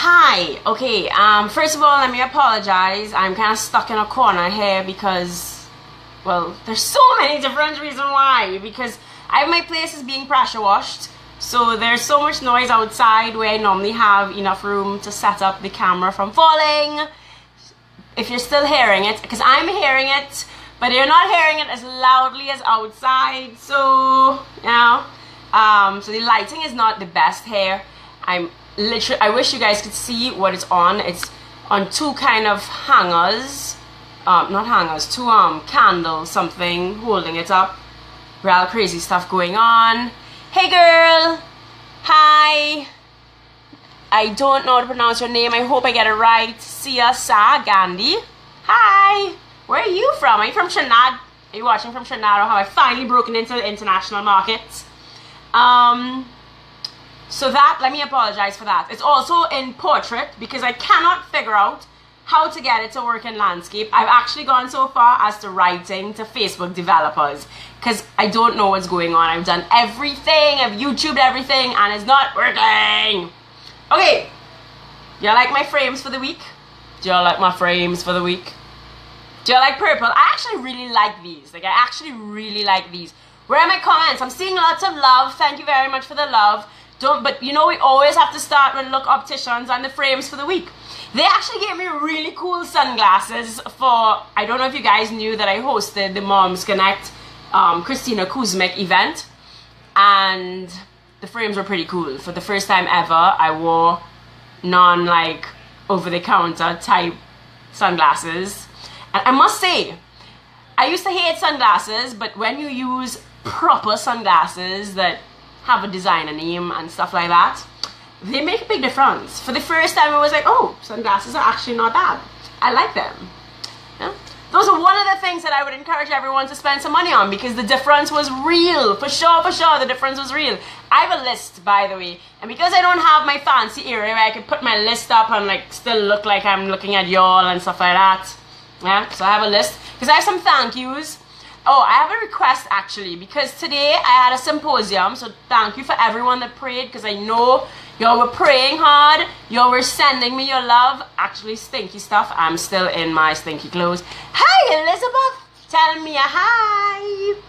Hi. Okay. First of all, let me apologize. I'm kind of stuck in a corner here because, well, there's so many different reasons why. Because my place is being pressure washed, so there's so much noise outside where I normally have enough room to set up the camera from falling. If you're still hearing it, because I'm hearing it, but you're not hearing it as loudly as outside. So so the lighting is not the best here. I wish you guys could see what it's on. It's on two kind of hangers, not hangers, two candles, something holding it up. Real crazy stuff going on. Hey girl, hi. I don't know how to pronounce your name. I hope I get it right. Sia Sa Gandhi. Hi. Where are you from? Are you from Trinidad? Are you watching from Trinidad, or have I finally broken into the international markets? So that, let me apologize for that. It's also in portrait because I cannot figure out how to get it to work in landscape. I've actually gone so far as to writing to Facebook developers because I don't know what's going on. I've done everything, I've YouTubed everything, and it's not working. Okay, do you like my frames for the week? Do you like my frames for the week? Do you like purple? I actually really like these. I actually really like these. Where are my comments? I'm seeing lots of love. Thank you very much for the love. But we always have to start with Look Opticians and the frames for the week. They actually gave me really cool sunglasses for, I don't know if you guys knew that I hosted the Moms Connect Christina Kuzmic event, and the frames were pretty cool. For the first time ever, I wore over-the-counter type sunglasses. And I must say, I used to hate sunglasses, but when you use proper sunglasses that have a designer name and stuff like that, they make a big difference. For the first time, I was like, oh, sunglasses are actually not bad. I like them. Yeah? Those are one of the things that I would encourage everyone to spend some money on, because the difference was real. For sure, the difference was real. I have a list, by the way, and because I don't have my fancy area where I can put my list up and still look like I'm looking at y'all and stuff like that, yeah, so I have a list, because I have some thank yous. Oh, I have a request actually, because today I had a symposium, so thank you for everyone that prayed, because I know y'all were praying hard, y'all were sending me your love, actually stinky stuff. I'm still in my stinky clothes. Hi Elizabeth, tell me a hi.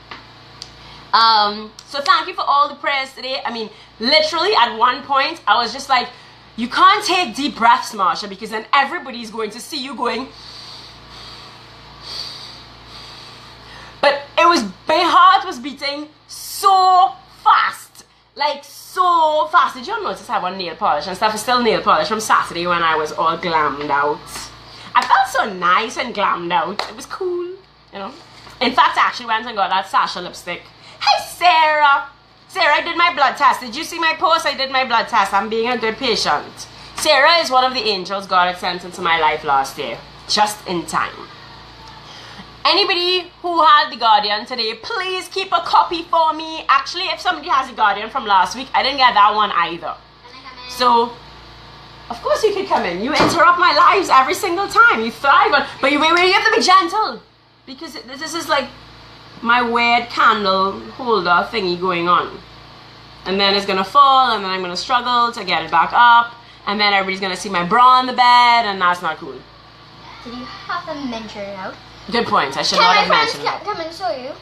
So thank you for all the prayers today. I mean, literally at one point I was just like, you can't take deep breaths, Marsha, because then everybody's going to see you going. But my heart was beating so fast, so fast. Did you notice I have on nail polish and stuff? Is still nail polish from Saturday when I was all glammed out. I felt so nice and glammed out. It was cool, In fact, I actually went and got that Sasha lipstick. Hey, Sarah. Sarah, I did my blood test. Did you see my post? I did my blood test. I'm being a good patient. Sarah is one of the angels God had sent into my life last year, just in time. Anybody who had the Guardian today, please keep a copy for me. Actually, if somebody has the Guardian from last week, I didn't get that one either. So, of course you can come in. You interrupt my lives every single time. You thrive on, but you have to be gentle, because this is like my weird candle holder thingy going on. And then it's gonna fall, and then I'm gonna struggle to get it back up, and then everybody's gonna see my bra on the bed, and that's not cool. Did you have to mention it out? Good point. I should not have mentioned it. Come and show you.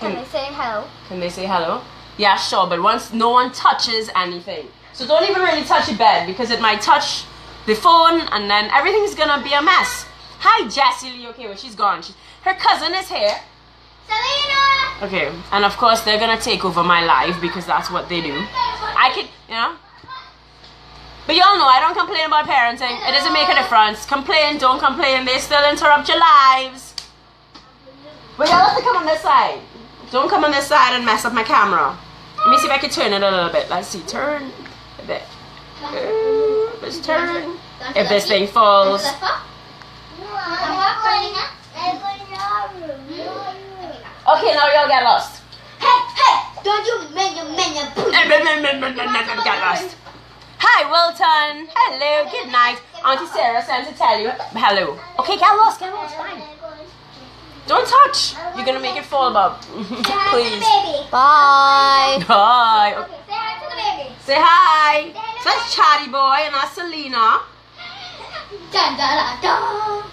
Can they say hello? Can they say hello? Yeah, sure, but once no one touches anything. So don't even really touch the bed, because it might touch the phone and then everything's gonna be a mess. Hi, Jessie Lee. Okay, well, she's gone. Her cousin is here. Selena! Okay, and of course they're gonna take over my life because that's what they do. I could, But y'all know I don't complain about parenting. It doesn't make a difference. Complain, don't complain, they still interrupt your lives. But y'all have to come on this side. Don't come on this side and mess up my camera. Let me see if I can turn it a little bit. Let's see, turn a bit. Let's turn. If this thing falls. Okay, now y'all get lost. Hey, don't you get lost. Hi, Wilton. Hello, good night. Auntie Sarah sent to tell you hello. Okay, get lost, fine. Don't touch. You're gonna make it fall, Bob. Please. Bye. Bye. Okay, say hi to the baby. Say hi. That's Chatty Boy and that's Selena. Dun, dun, dun, dun.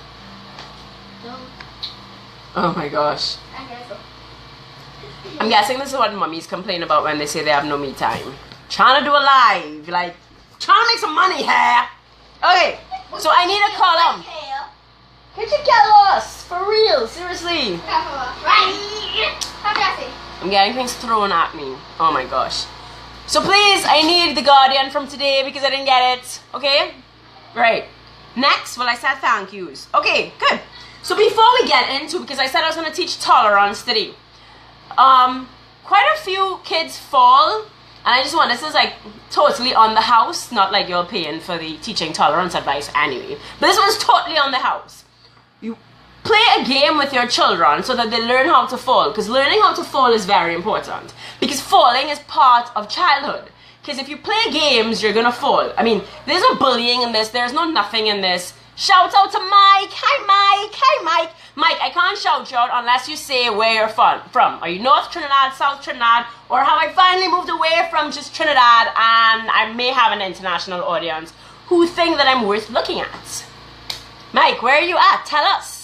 Dun. Oh my gosh. I guess so. I'm guessing this is what mummies complain about when they say they have no me time. Trying to do a live, like, trying to make some money here. Okay, so I need a column. Could you get lost? For real, seriously. Right. How Jesse? I'm getting things thrown at me. Oh my gosh. So please, I need the Guardian from today because I didn't get it. Okay? Right. Next, well, I said thank yous. Okay, good. So before we get into, because I said I was going to teach tolerance today. Quite a few kids fall. And I just want, this is like totally on the house. Not like you're paying for the teaching tolerance advice anyway. But this one's totally on the house. You play a game with your children so that they learn how to fall, because learning how to fall is very important, because falling is part of childhood. Because if you play games, you're gonna fall. I mean, there's no bullying in this, there's no nothing in this. Shout out to Mike. Hi Mike. Mike, I can't shout you out unless you say where you're from. Are you North Trinidad, South Trinidad, or have I finally moved away from just Trinidad and I may have an international audience who think that I'm worth looking at? Mike, where are you at? Tell us.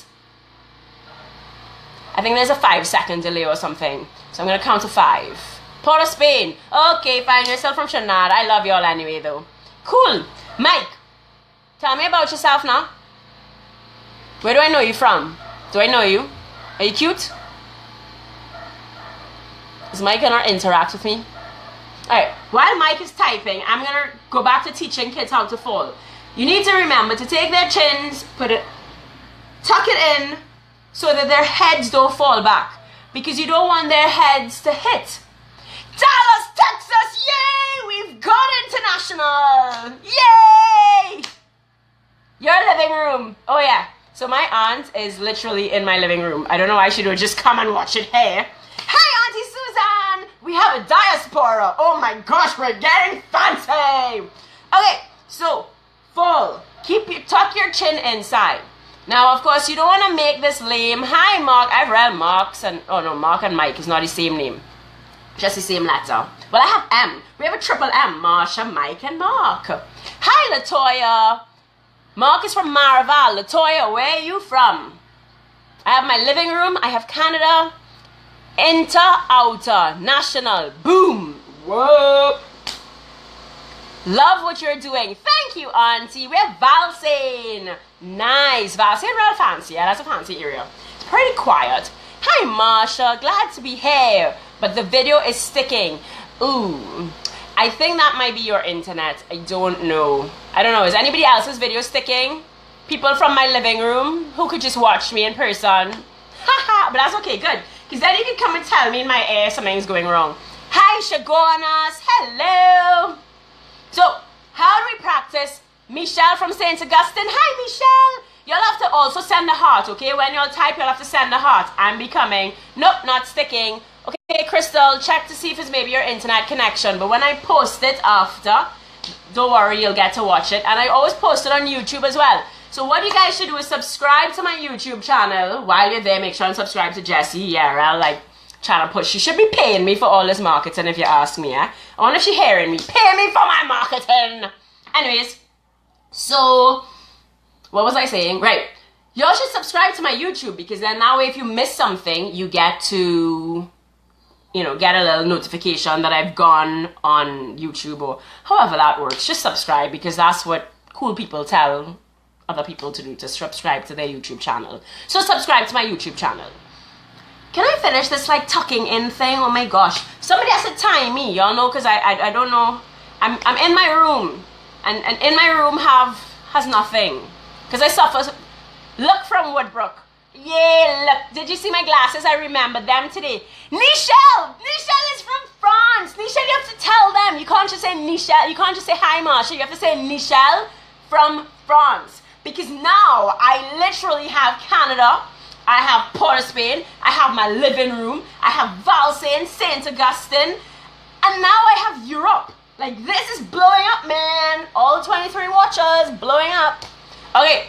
I think there's a 5-second delay or something. So I'm going to count to 5. Port of Spain. Okay, fine. You're still from Trinidad. I love y'all anyway, though. Cool. Mike, tell me about yourself now. Where do I know you from? Do I know you? Are you cute? Is Mike going to interact with me? Alright, while Mike is typing, I'm going to go back to teaching kids how to fall. You need to remember to take their chins, tuck it in, so that their heads don't fall back. Because you don't want their heads to hit. Dallas, Texas, yay! We've gone international! Yay! Your living room. Oh yeah. So my aunt is literally in my living room. I don't know why she would just come and watch it here. Hi, Auntie Susan! We have a diaspora. Oh my gosh, we're getting fancy! Okay, so fall. Tuck your chin inside. Now, of course, you don't want to make this lame. Hi, Mark. I've read Mark's and... Oh, no, Mark and Mike is not the same name. Just the same letter. Well, I have M. We have a triple M. Marsha, Mike, and Mark. Hi, Latoya. Mark is from Maraval. Latoya, where are you from? I have my living room. I have Canada. Inter, outer, national. Boom. Whoa. Love what you're doing. Thank you, Auntie. We have Valsane. Nice. Valsane, real fancy. Yeah, that's a fancy area. It's pretty quiet. Hi, Marsha. Glad to be here. But the video is sticking. Ooh. I think that might be your internet. I don't know. I don't know. Is anybody else's video sticking? People from my living room who could just watch me in person. Haha. But that's okay. Good. Because then you can come and tell me in my ear something's going wrong. Hi, Shagonas. Hello. So, how do we practice? Michelle from St. Augustine. Hi, Michelle. You'll have to also send the heart, okay? When you'll type, you'll have to send the heart. I'm becoming. Nope, not sticking. Okay, Crystal, check to see if it's maybe your internet connection. But when I post it after, don't worry, you'll get to watch it. And I always post it on YouTube as well. So what you guys should do is subscribe to my YouTube channel. While you're there, make sure and subscribe to Jessie. Yeah, I'll like trying to push. She should be paying me for all this marketing if you ask me, I wonder if she's hearing me. Pay me for my marketing. Anyways, so what was I saying? Right. Y'all should subscribe to my YouTube because then that way if you miss something, you get to, you know, get a little notification that I've gone on YouTube or however that works. Just subscribe because that's what cool people tell other people to do, to subscribe to their YouTube channel. So subscribe to my YouTube channel. Can I finish this like tucking in thing? Oh my gosh. Somebody has to time me, y'all know, because I don't know. I'm in my room. And in my room has nothing. Because I suffer. Look from Woodbrook. Yeah, look. Did you see my glasses? I remember them today. Nichelle! Nichelle is from France. Nichelle, you have to tell them. You can't just say Nichelle. You can't just say hi, Marsha. You have to say Nichelle from France. Because now I literally have Canada. I have Port of Spain, I have my living room, I have Valsane, St. Augustine, and now I have Europe. Like, this is blowing up, man. All 23 watchers, blowing up. Okay,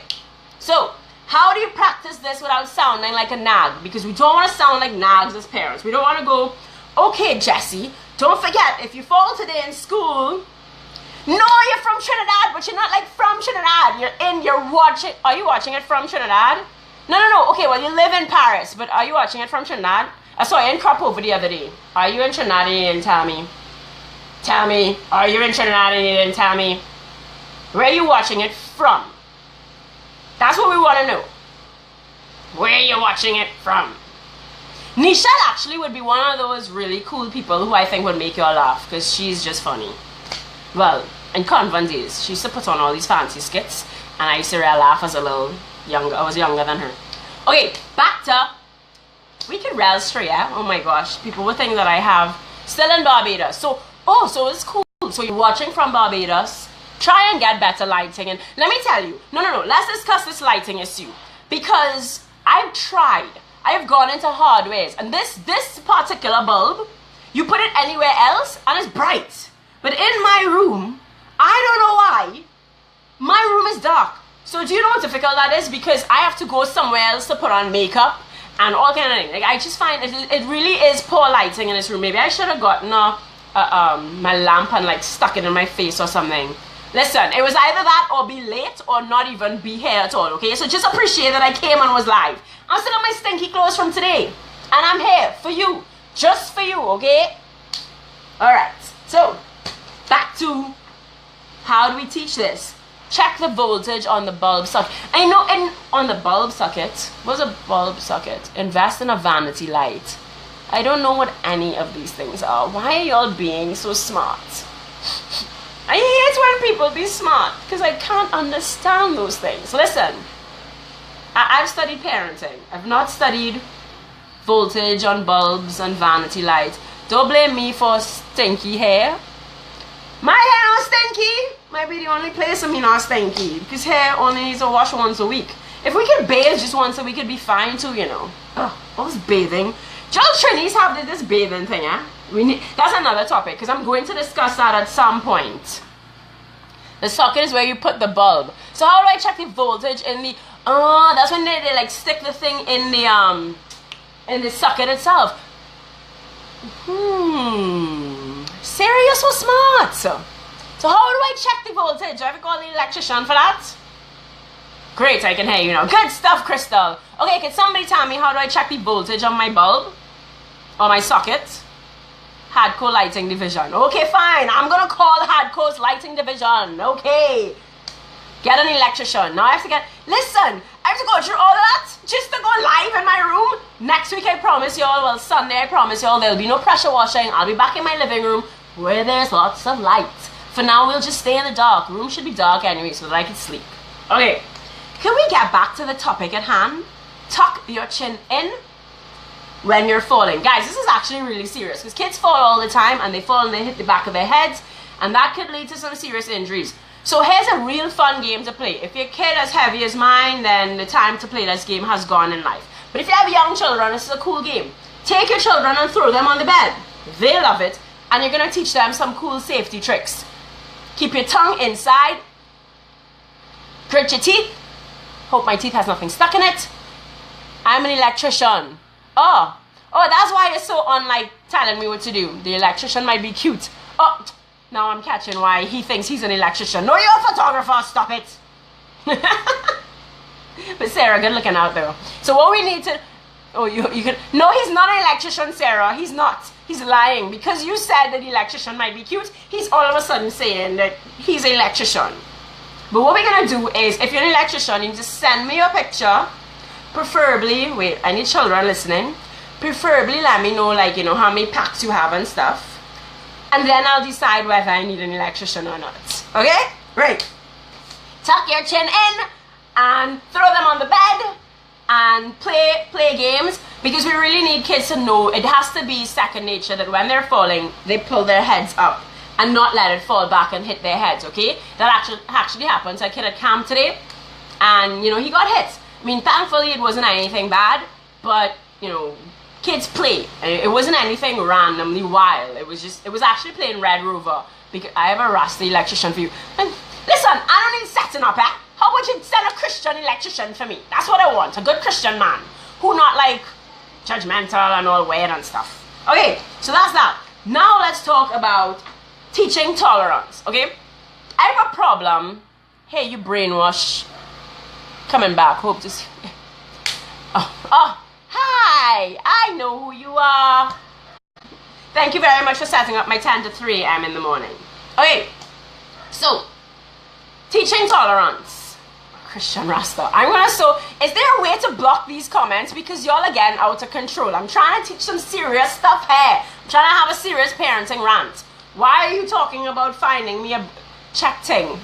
so, how do you practice this without sounding like a nag? Because we don't want to sound like nags as parents. We don't want to go, okay, Jessie, don't forget, if you fall today in school, know your Trinidad, but you're not like from Trinidad. You're watching. Are you watching it from Trinidad? No. Okay, well, you live in Paris, but are you watching it from Trinidad? I saw you in crop over the other day. Are you in Trinidad and you didn't tell me? Tell me. Are you in Trinidad and you didn't tell me? Where are you watching it from? That's what we want to know. Where are you watching it from? Nichelle actually would be one of those really cool people who I think would make you all laugh because she's just funny. Well, in convent days, she used to put on all these fancy skits and I used to really laugh as a little younger. I was younger than her. Okay, back to we can rel straight, yeah? Oh my gosh, people would think that I have still in Barbados. So it's cool. So you're watching from Barbados. Try and get better lighting. And let me tell you, no, let's discuss this lighting issue because I've tried. I've gone into hardwares and this particular bulb, you put it anywhere else and it's bright. But in my room, I don't know why, my room is dark. So do you know how difficult that is? Because I have to go somewhere else to put on makeup and all kind of things. Like I just find it really is poor lighting in this room. Maybe I should have gotten my lamp and like stuck it in my face or something. Listen, it was either that or be late or not even be here at all, okay? So just appreciate that I came and was live. I'm still in my stinky clothes from today. And I'm here for you. Just for you, okay? Alright, so back to how do we teach this? Check the voltage on the bulb socket. I know on the bulb socket, what's a bulb socket? Invest in a vanity light. I don't know what any of these things are. Why are y'all being so smart? I hate when people be smart because I can't understand those things. Listen, I've studied parenting. I've not studied voltage on bulbs and vanity lights. Don't blame me for stinky hair. My hair not stinky. Might be the only place of me not stinky because hair only needs a wash once a week. If we could bathe just once a week, it'd be fine too, you know. What was bathing? Y'all Trinis have this bathing thing, eh? That's another topic because I'm going to discuss that at some point. The socket is where you put the bulb. So how do I check the voltage in the? That's when they like stick the thing in the socket itself. Sarah, you're so smart. So how do I check the voltage? Do I have to call the electrician for that? Great, I can hear you now. Good stuff, Crystal. Okay, can somebody tell me how do I check the voltage on my bulb or my socket? Hardcore Lighting Division. Okay, fine. I'm gonna call Hardcore's Lighting Division. Okay. Get an electrician. Now I have to listen, I have to go through all of that just to go live in my room. Next week I promise y'all, well Sunday I promise y'all there'll be no pressure washing. I'll be back in my living room where there's lots of light. For now we'll just stay in the dark. Room should be dark anyway so that I can sleep. Okay. Can we get back to the topic at hand? Tuck your chin in when you're falling. Guys, this is actually really serious because kids fall all the time and they fall and they hit the back of their heads and that could lead to some serious injuries. So here's a real fun game to play. If your kid as heavy as mine, then the time to play this game has gone in life. But if you have young children, this is a cool game. Take your children and throw them on the bed. They love it and you're going to teach them some cool safety tricks. Keep your tongue inside. Grit your teeth. Hope my teeth has nothing stuck in it. I'm an electrician. Oh, that's why you're so unlike telling me what to do. The electrician might be cute. Oh, now I'm catching why he thinks he's an electrician. No, you're a photographer. Stop it. But Sarah, good looking out though. So what we need to... Oh, you could... No, he's not an electrician, Sarah. He's not. He's lying. Because you said that the electrician might be cute, he's all of a sudden saying that he's an electrician. But what we're going to do is, if you're an electrician, you just send me your picture. Preferably, wait, I need children listening. Preferably let me know, like, you know, how many packs you have and stuff. And then I'll decide whether I need an electrician or not. Okay? Right. Tuck your chin in and throw them on the bed and play games because we really need kids to know it has to be second nature that when they're falling, they pull their heads up and not let it fall back and hit their heads, okay? That actually happened to a kid at camp today and, you know, he got hit. I mean, thankfully it wasn't anything bad, but, you know, kids play. It wasn't anything randomly wild. It was actually playing Red Rover. Because I have a rusty electrician for you. And listen, I don't need setting up, eh? How about you send a Christian electrician for me? That's what I want. A good Christian man. Who not like judgmental and all weird and stuff. Okay, so that's that. Now let's talk about teaching tolerance, okay? I have a problem problem. Hey, you brainwash. Coming back. Hope to see. Oh, hi. I know who you are. Thank you very much for setting up my 10 to 3 a.m. in the morning. Okay, so teaching tolerance. Christian Rasta. Is there a way to block these comments? Because y'all again out of control. I'm trying to teach some serious stuff here. I'm trying to have a serious parenting rant. Why are you talking about finding me a check thing?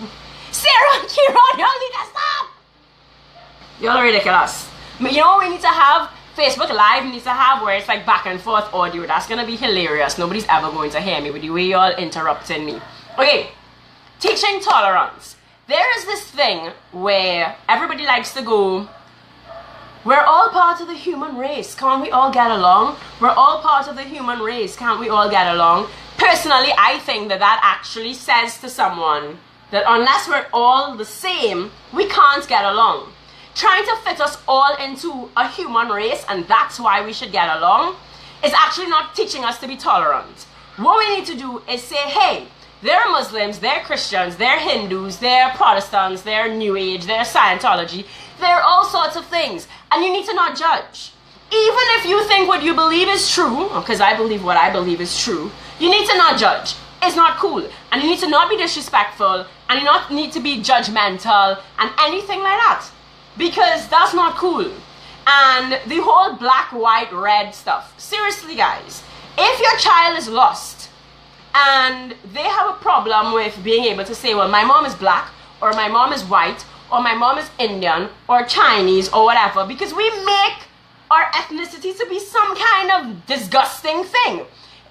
Sarah and Kieran, y'all need to stop. Y'all are ridiculous. You know what we need to have? Facebook Live needs to have where it's like back and forth audio. That's gonna be hilarious. Nobody's ever going to hear me with the way y'all interrupting me. Okay, teaching tolerance. There is this thing where everybody likes to go, we're all part of the human race. Can't we all get along? We're all part of the human race. Can't we all get along? Personally, I think that actually says to someone that unless we're all the same, we can't get along. Trying to fit us all into a human race, and that's why we should get along, is actually not teaching us to be tolerant. What we need to do is say, hey, they're Muslims, they're Christians, they're Hindus, they're Protestants, they're New Age, they're Scientology, they're all sorts of things, and you need to not judge. Even if you think what you believe is true, because I believe what I believe is true, you need to not judge. It's not cool, and you need to not be disrespectful, and you not need to be judgmental, and anything like that. Because that's not cool. And the whole black, white, red stuff. Seriously, guys, if your child is lost and they have a problem with being able to say, well, my mom is black, or my mom is white, or my mom is Indian, or Chinese, or whatever, because we make our ethnicity to be some kind of disgusting thing.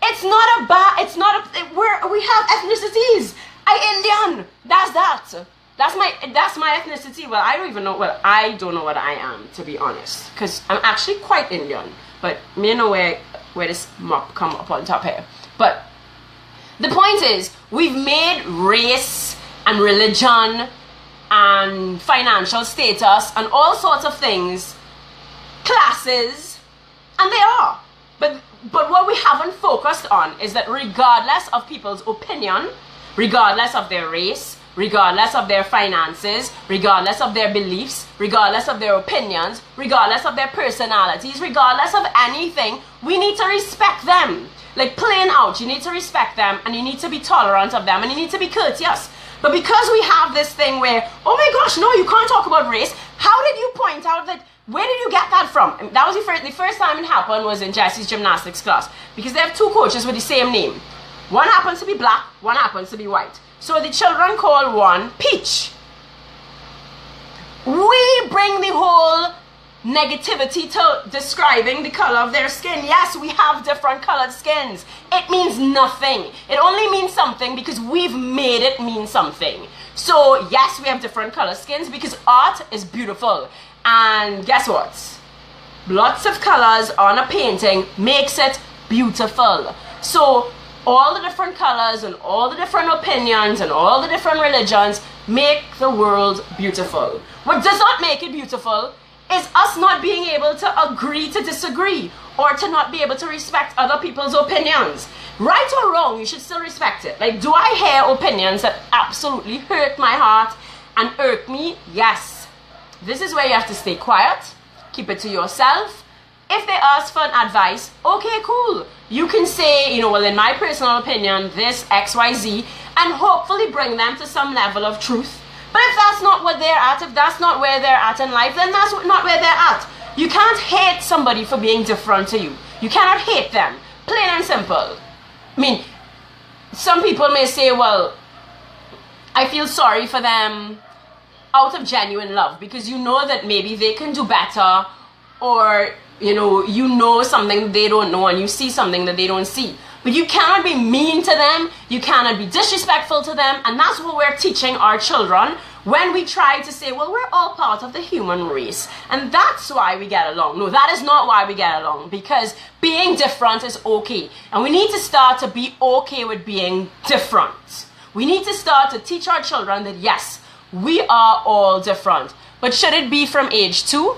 It's not a bad, it's not a, we have ethnicities. Indian, that's that. That's my ethnicity. Well, I don't know what I am, to be honest, because I'm actually quite Indian, but me know where this mop come up on top here. But the point is, we've made race and religion and financial status and all sorts of things classes, and they are. But what we haven't focused on is that regardless of people's opinion, regardless of their race, regardless of their finances, regardless of their beliefs, regardless of their opinions, regardless of their personalities, regardless of anything, we need to respect them. Like plain out, you need to respect them, and you need to be tolerant of them, and you need to be courteous. But because we have this thing where, oh my gosh, no, you can't talk about race, how did you point out that, where did you get that from? And that was the first time it happened was in Jesse's gymnastics class, because they have two coaches with the same name. One happens to be black, one happens to be white. So the children call one Peach. We bring the whole negativity to describing the color of their skin. Yes, we have different colored skins. It means nothing. It only means something because we've made it mean something. So yes, we have different colored skins because art is beautiful. And guess what? Lots of colors on a painting makes it beautiful. So all the different colors and all the different opinions and all the different religions make the world beautiful. What does not make it beautiful is us not being able to agree to disagree, or to not be able to respect other people's opinions. Right or wrong, you should still respect it. Like, do I hear opinions that absolutely hurt my heart and irk me? Yes. This is where you have to stay quiet, keep it to yourself. If they ask for an advice, okay, cool. You can say, well, in my personal opinion, this XYZ, and hopefully bring them to some level of truth. But if that's not what they're at, if that's not where they're at in life, then that's not where they're at. You can't hate somebody for being different to you. You cannot hate them. Plain and simple. I mean, some people may say, well, I feel sorry for them out of genuine love, because you know that maybe they can do better, or you know something they don't know, and you see something that they don't see. But you cannot be mean to them, you cannot be disrespectful to them, and that's what we're teaching our children when we try to say, well, we're all part of the human race, and that's why we get along. No, that is not why we get along, because being different is okay, and we need to start to be okay with being different. We need to start to teach our children that, yes, we are all different. But should it be from age 2?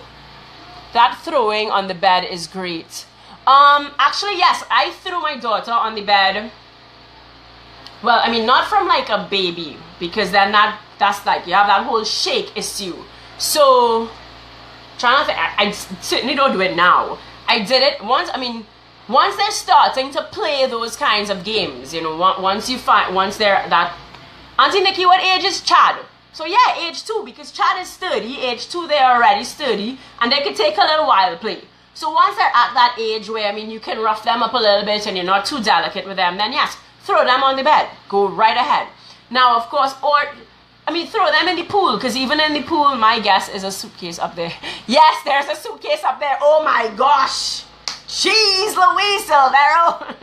That throwing on the bed is great. Actually, yes, I threw my daughter on the bed. Well, I mean, not from like a baby. because then that's like you have that whole shake issue. So trying to think, I certainly don't do it now. I did it once. I mean, once they're starting to play those kinds of games, you know, once they're that. Auntie Nikki, what age is Chad? So yeah, age 2, because Chad is sturdy. Age 2, they're already sturdy, and they can take a little while to play. So once they're at that age where, I mean, you can rough them up a little bit and you're not too delicate with them, then yes, throw them on the bed. Go right ahead. Now, of course, throw them in the pool, because even in the pool, my guess is a suitcase up there. Yes, there's a suitcase up there. Oh my gosh. Jeez Louise, Silvero.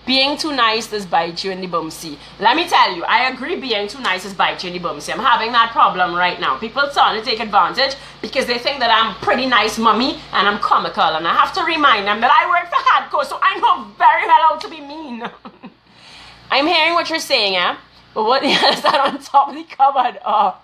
Being too nice does bite you in the bumsy. Let me tell you, I agree being too nice does bite you in the bumsy. I'm having that problem right now. People starting to take advantage because they think that I'm a pretty nice mummy and I'm comical. And I have to remind them that I work for Hadco, so I know very well how to be mean. I'm hearing what you're saying, eh? But what the hell is that on top of the cupboard? Oh,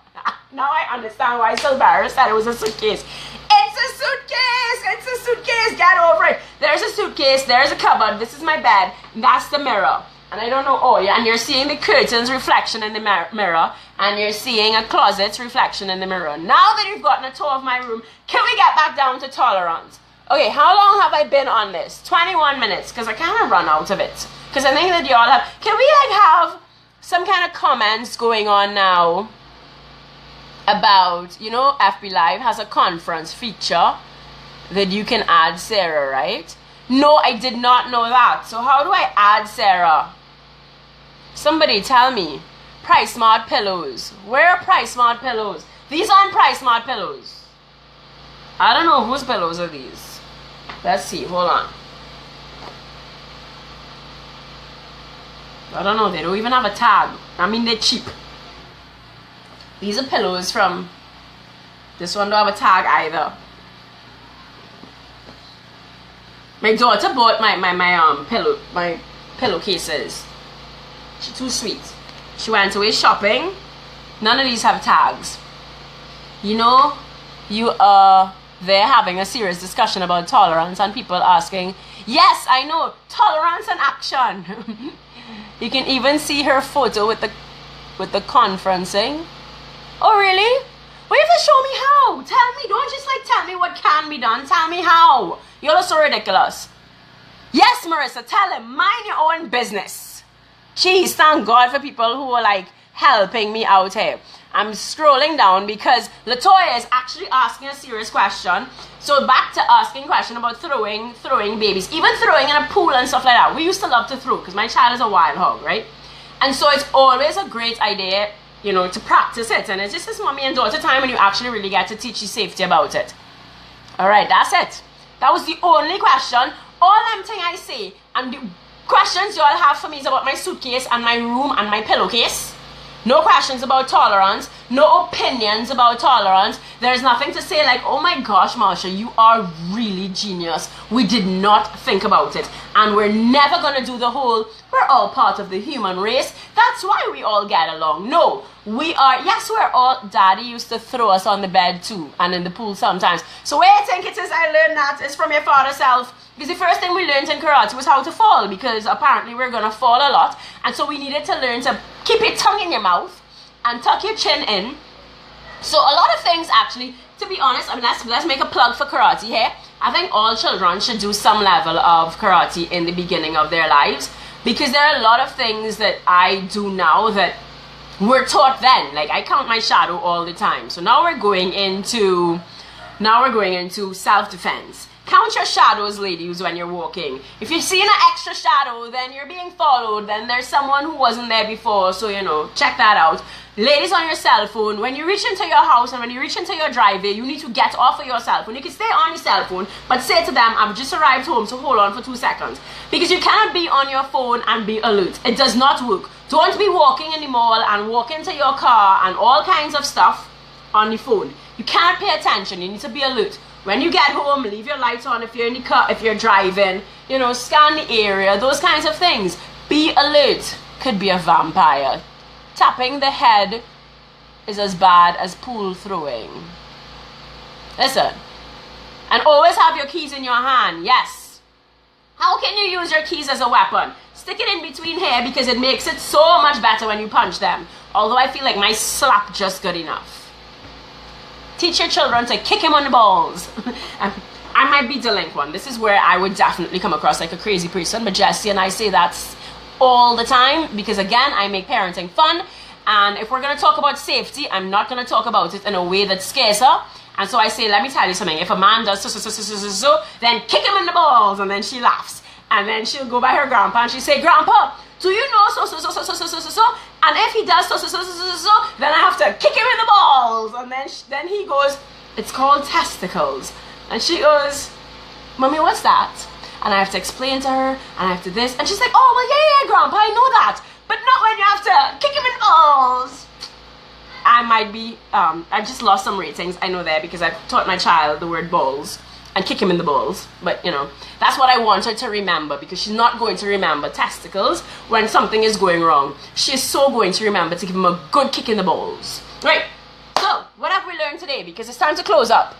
now I understand why Silvera said it was a suitcase. It's a suitcase! It's a suitcase! Get over it! There's a suitcase, there's a cupboard, this is my bed, and that's the mirror. And I don't know, oh yeah, and you're seeing the curtain's reflection in the mirror, and you're seeing a closet's reflection in the mirror. Now that you've gotten a tour of my room, can we get back down to tolerance? Okay, how long have I been on this? 21 minutes, because I kind of run out of it. Because I think that y'all have, can we like have some kind of comments going on now about, you know, FB Live has a conference feature that you can add Sarah, right? No, I did not know that. So how do I add Sarah? Somebody tell me. Price Smart pillows. Where are Price Smart pillows? These aren't Price Smart pillows. I don't know whose pillows are these. Let's see, hold on. I don't know, they don't even have a tag. I mean, they're cheap. These are pillows from, this one don't have a tag either. My daughter bought my pillowcases. She's too sweet. She went away shopping. None of these have tags. You know, you are there having a serious discussion about tolerance and people asking, yes, I know, tolerance and action. You can even see her photo with the conferencing. Oh, really? Well, you have to show me how. Tell me. Don't just like tell me what can be done. Tell me how. You're all so ridiculous. Yes, Marissa, tell him. Mind your own business. Jeez, thank God for people who are like helping me out here. I'm scrolling down because Latoya is actually asking a serious question. So back to asking question about throwing babies. Even throwing in a pool and stuff like that. We used to love to throw because my child is a wild hog, right? And so it's always a great idea, you know, to practice it. And it's just this mommy and daughter time when you actually really get to teach you safety about it. Alright, that's it. That was the only question. All them thing I say, and the questions you all have for me is about my suitcase and my room and my pillowcase. No questions about tolerance. No opinions about tolerance. There's nothing to say like, oh my gosh, Marsha, you are really genius. We did not think about it. And we're never going to do the whole, we're all part of the human race. That's why we all get along. No, we are, yes, we're all, daddy used to throw us on the bed too. And in the pool sometimes. So where I think it is I learned that is from your father's self. Because the first thing we learned in karate was how to fall, because apparently we're going to fall a lot. And so we needed to learn to keep your tongue in your mouth and tuck your chin in. So a lot of things actually, to be honest, I mean, let's make a plug for karate here. I think all children should do some level of karate in the beginning of their lives, because there are a lot of things that I do now that were taught then. Like I count my shadow all the time. So now we're going into self-defense. Count your shadows, ladies, when you're walking. If you're seeing an extra shadow, then you're being followed. Then there's someone who wasn't there before. So, you know, check that out. Ladies, on your cell phone, when you reach into your house and when you reach into your driveway, you need to get off of your cell phone. You can stay on your cell phone, but say to them, I've just arrived home, so hold on for 2 seconds. Because you cannot be on your phone and be alert. It does not work. Don't be walking in the mall and walk into your car and all kinds of stuff on the phone. You cannot pay attention. You need to be alert. When you get home, leave your lights on if you're in the car, if you're driving, you know, scan the area, those kinds of things. Be alert. Could be a vampire. Tapping the head is as bad as pool throwing. Listen. And always have your keys in your hand. Yes. How can you use your keys as a weapon? Stick it in between here because it makes it so much better when you punch them. Although I feel like my slap just good enough. Teach your children to kick him on the balls. I might be delinquent. This is where I would definitely come across like a crazy person, but Jessie and I say that all the time because, again, I make parenting fun. And if we're going to talk about safety, I'm not going to talk about it in a way that scares her. And so I say, let me tell you something. If a man does so, then kick him in the balls. And then she laughs. And then she'll go by her grandpa and she say, Grandpa, do you know so? And if he does so, then I have to kick him in the balls. And then he goes, it's called testicles. And she goes, Mommy, what's that? And I have to explain to her, and I have to this. And she's like, oh, well, yeah, Grandpa, I know that. But not when you have to kick him in the balls. I might be, I've just lost some ratings, I know that, because I've taught my child the word balls and kick him in the balls. But, you know, that's what I want her to remember, because she's not going to remember testicles when something is going wrong. She's so going to remember to give him a good kick in the balls. Right, so, what have we learned today? Because it's time to close up.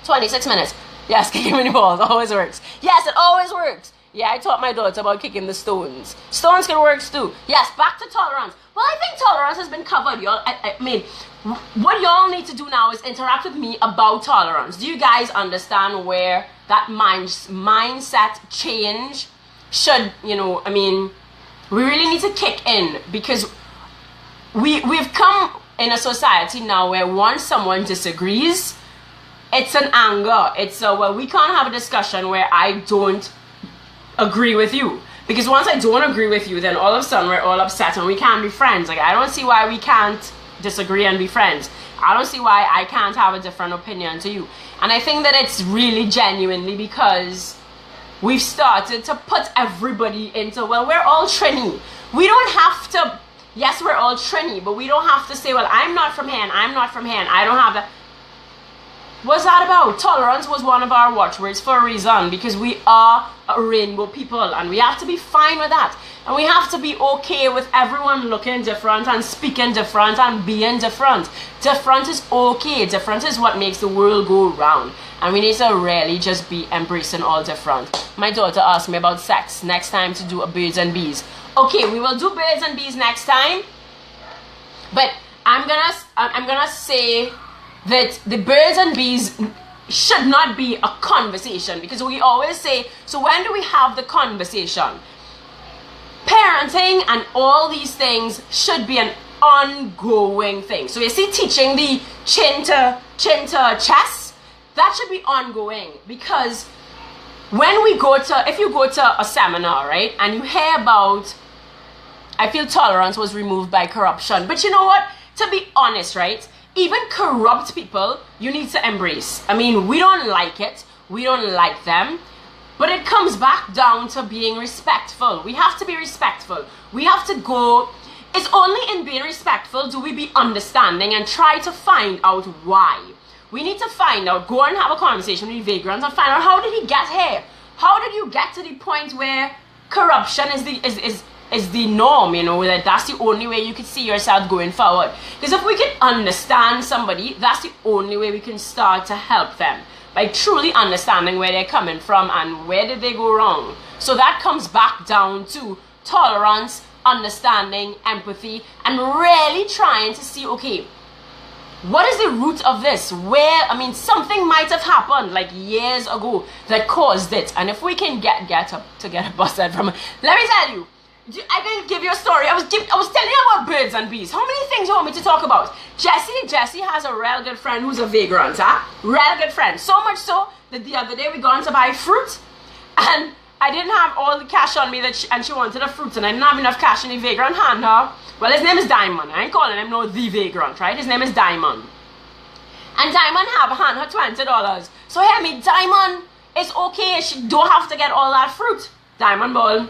26 minutes. Yes, kicking in the balls always works. Yes, it always works. Yeah, I taught my daughter about kicking the stones. Stones can work too. Yes, back to tolerance. Well, I think tolerance has been covered, y'all. I mean, what y'all need to do now is interact with me about tolerance. Do you guys understand where that mindset change should, you know, I mean, we really need to kick in, because we've come in a society now where once someone disagrees, it's an anger. It's a, well, we can't have a discussion where I don't agree with you. Because once I don't agree with you, then all of a sudden we're all upset and we can't be friends. Like, I don't see why we can't disagree and be friends. I don't see why I can't have a different opinion to you. And I think that it's really genuinely because we've started to put everybody into, well, we're all Trini. We don't have to, yes, we're all Trini, but we don't have to say, well, I'm not from here and I'm not from here and I don't have that. What's that about? Tolerance was one of our watchwords for a reason, because we are a rainbow people and we have to be fine with that. And we have to be okay with everyone looking different and speaking different and being different. Different is okay. Different is what makes the world go round. And we need to really just be embracing all different. My daughter asked me about sex next time to do a birds and bees. Okay, we will do birds and bees next time. But I'm gonna say that the birds and bees should not be a conversation, because we always say, so when do we have the conversation? Parenting and all these things should be an ongoing thing. So you see, teaching the chin to chest, that should be ongoing, because when we go to, if you go to a seminar, right, and you hear about, I feel tolerance was removed by corruption, but you know what, to be honest, right, even corrupt people, you need to embrace. I mean, we don't like it. We don't like them. But it comes back down to being respectful. We have to be respectful. We have to go. It's only in being respectful do we be understanding and try to find out why. We need to find out, go and have a conversation with the vagrants and find out, how did he get here? How did you get to the point where corruption is the norm, you know, that that's the only way you could see yourself going forward. Because if we can understand somebody, that's the only way we can start to help them, by truly understanding where they're coming from and where did they go wrong. So that comes back down to tolerance, understanding, empathy, and really trying to see, okay, what is the root of this? Where, I mean, something might have happened like years ago that caused it. And if we can get a busted from, let me tell you, I can give you a story. I was telling you about birds and bees. How many things you want me to talk about? Jessie has a real good friend who's a vagrant, real good friend. So much so that the other day we gone to buy fruit, and I didn't have all the cash on me and she wanted a fruit, and I didn't have enough cash in the vagrant hand her. Well, his name is Diamond. I ain't calling him no the vagrant, right? His name is Diamond. And Diamond have hand her $20. So hear me, Diamond, it's okay. She don't have to get all that fruit. Diamond ball.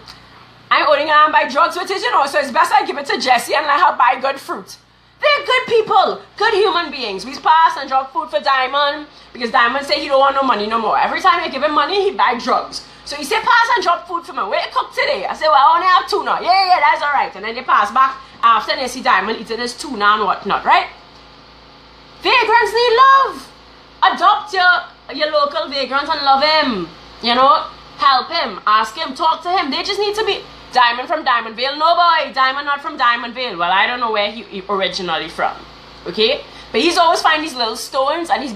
I'm only gonna buy drugs with it, you know, so it's best I give it to Jessie and let her buy good fruit. They're good people, good human beings. We pass and drop food for Diamond, because Diamond say he don't want no money no more. Every time I give him money, he buy drugs. So he say, pass and drop food for me. Where you cook today? I say, well, I only have tuna. Yeah, that's all right. And then they pass back after, and they see Diamond eating his tuna and whatnot, right? Vagrants need love. Adopt your local vagrant and love him. You know, help him, ask him, talk to him. They just need to be, Diamond from Diamondville. No boy, Diamond not from Diamondville. Well, I don't know where he originally from. Okay? But he's always find these little stones and he's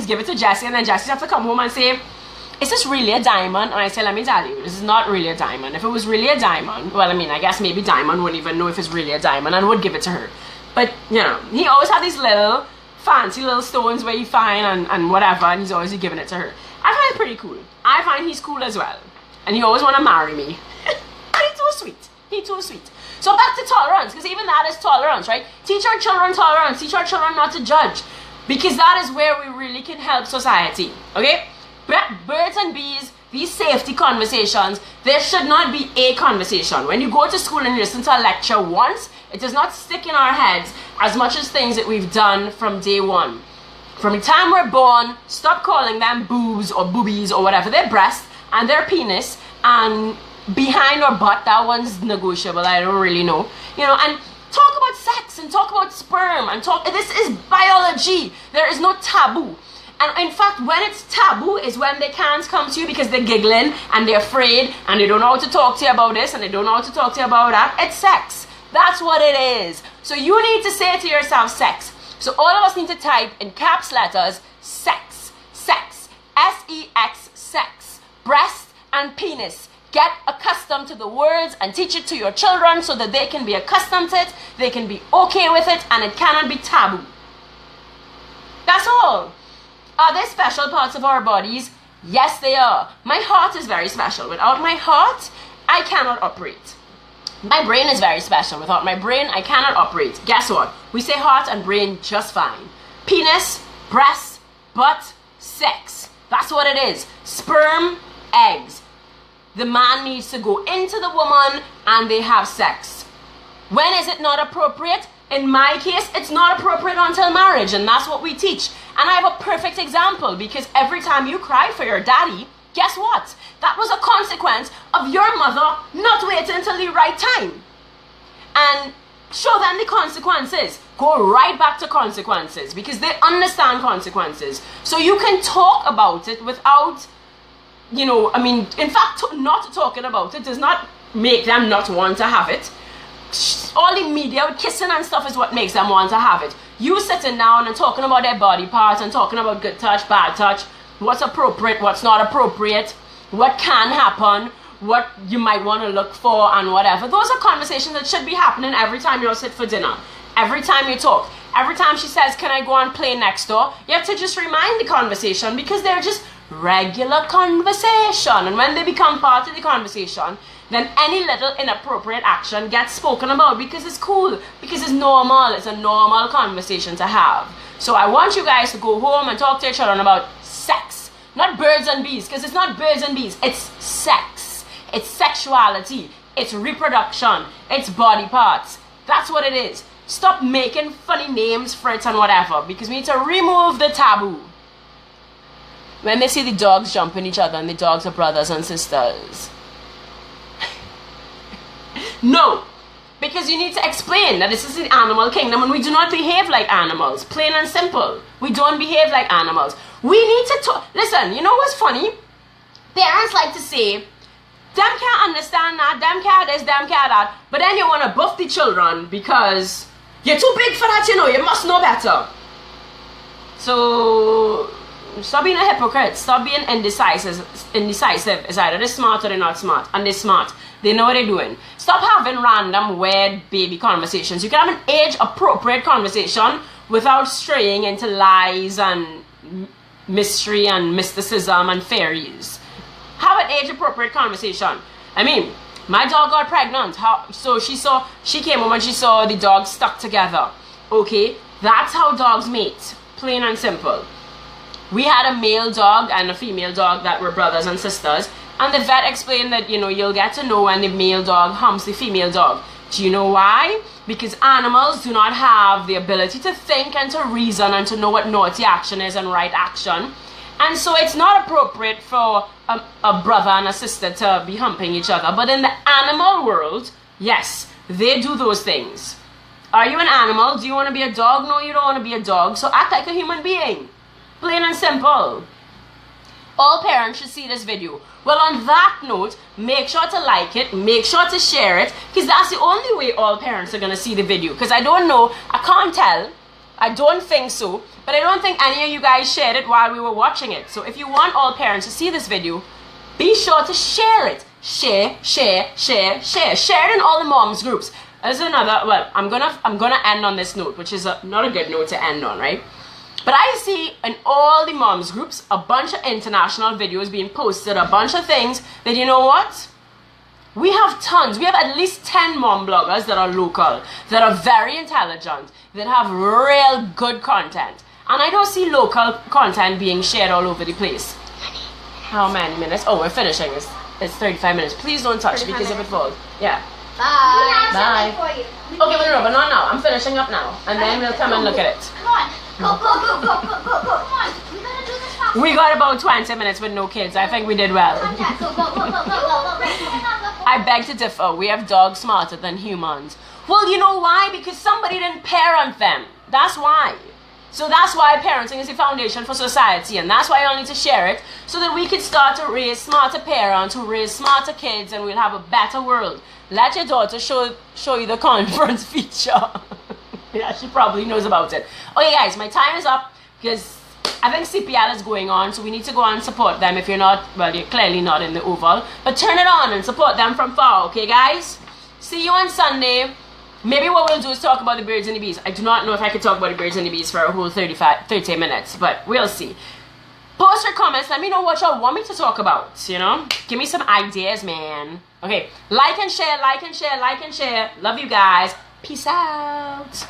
give it to Jessie, and then Jessie have to come home and say, is this really a diamond? And I say, let me tell you, this is not really a diamond. If it was really a diamond, well, I mean, I guess maybe Diamond wouldn't even know if it's really a diamond and would give it to her. But, you know, he always had these little fancy little stones where you find and whatever, and he's always giving it to her. I find it pretty cool. I find he's cool as well. And he always want to marry me. He's too sweet. He's too sweet. So back to tolerance, because even that is tolerance, right? Teach our children tolerance. Teach our children not to judge. Because that is where we really can help society. Okay? Birds and bees, these safety conversations, there should not be a conversation. When you go to school and you listen to a lecture once, it does not stick in our heads as much as things that we've done from day one. From the time we're born, stop calling them boobs or boobies or whatever. Their breast and their penis and behind or butt, that one's negotiable. I don't really know. You know, and talk about sex and talk about sperm and talk. This is biology. There is no taboo. And in fact, when it's taboo is when they can't come to you because they're giggling and they're afraid and they don't know how to talk to you about this and they don't know how to talk to you about that. It's sex. That's what it is. So you need to say to yourself, sex. So all of us need to type in caps letters, sex, sex, S-E-X, sex, breast and penis. Get accustomed to the words and teach it to your children so that they can be accustomed to it, they can be okay with it, and it cannot be taboo. That's all. Are there special parts of our bodies? Yes, they are. My heart is very special. Without my heart, I cannot operate. My brain is very special. Without my brain, I cannot operate. Guess what? We say heart and brain just fine. Penis, breast, butt, sex. That's what it is. Sperm, eggs. The man needs to go into the woman and they have sex. When is it not appropriate? In my case, it's not appropriate until marriage, and that's what we teach. And I have a perfect example, because every time you cried for your daddy, guess what? That was a consequence of your mother not waiting until the right time. And show them the consequences. Go right back to consequences, because they understand consequences. So you can talk about it without, you know, I mean, in fact, not talking about it does not make them not want to have it. All the media with kissing and stuff is what makes them want to have it. You sitting down and talking about their body parts and talking about good touch, bad touch, what's appropriate, what's not appropriate, what can happen, what you might want to look for and whatever. Those are conversations that should be happening every time you sit for dinner. Every time you talk. Every time she says, can I go and play next door? You have to just remind the conversation, because they're just regular conversation. And when they become part of the conversation, then any little inappropriate action gets spoken about, because it's cool, because it's normal. It's a normal conversation to have. So I want you guys to go home and talk to your children about sex. Not birds and bees, because it's not birds and bees. It's sex. It's sexuality. It's reproduction. It's body parts. That's what it is. Stop making funny names for it and whatever, because we need to remove the taboo. When they see the dogs jumping each other and the dogs are brothers and sisters. No, because you need to explain that this is the animal kingdom and we do not behave like animals. Plain and simple. We don't behave like animals. We need to talk. Listen, you know what's funny? Parents like to say, them can't understand that, them can't this, them can't that. But then you want to buff the children because you're too big for that, you know. You must know better. So stop being a hypocrite. Stop being indecisive. It's either they're smart or they're not smart. And they're smart. They know what they're doing. Stop having random weird baby conversations. You can have an age-appropriate conversation without straying into lies and mystery and mysticism and fairies. Have an age-appropriate conversation. I mean, my dog got pregnant. So she came home and she saw the dogs stuck together. Okay, that's how dogs mate. Plain and simple. We had a male dog and a female dog that were brothers and sisters. And the vet explained that, you know, you'll get to know when the male dog humps the female dog. Do you know why? Because animals do not have the ability to think and to reason and to know what naughty action is and right action. And so it's not appropriate for a brother and a sister to be humping each other. But in the animal world, yes, they do those things. Are you an animal? Do you want to be a dog? No, you don't want to be a dog. So act like a human being. Plain and simple. All parents should see this video. Well, on that note, make sure to like it, make sure to share it, because that's the only way all parents are going to see the video. Because I don't know, I can't tell, I don't think so, but I don't think any of you guys shared it while we were watching it. So if you want all parents to see this video, be sure to share it. Share, share, share, share. Share it in all the moms groups. There's another, well, I'm gonna end on this note, which is not a good note to end on, right? But I see in all the moms groups a bunch of international videos being posted, a bunch of things that, you know what? We have tons. We have at least 10 mom bloggers that are local, that are very intelligent, that have real good content. And I don't see local content being shared all over the place. How many minutes? Oh, we're finishing. It's 35 minutes. Please don't touch because if it falls. Yeah. Bye. Bye. For you. Okay, but not now. I'm finishing up now. And then we'll come and look at it. Come on. Go, go, go, go, go, go, go. Come on. We gotta do this fast. We got about 20 minutes with no kids. I think we did well. Contact. Go, go, go, go, go, go, go. I beg to differ. We have dogs smarter than humans. Well, you know why? Because somebody didn't parent them. That's why. So that's why parenting is the foundation for society, and that's why I need to share it, so that we can start to raise smarter parents who raise smarter kids, and we'll have a better world. Let your daughter show you the conference feature. Yeah, she probably knows about it. Okay, guys, my time is up because I think CPL is going on, so we need to go and support them. If you're not, well, you're clearly not in the Oval, but turn it on and support them from far, okay, guys? See you on Sunday. Maybe what we'll do is talk about the birds and the bees. I do not know if I could talk about the birds and the bees for a whole 30 minutes, but we'll see. Post your comments. Let me know what y'all want me to talk about, you know? Give me some ideas, man. Okay, like and share, like and share, like and share. Love you guys. Peace out.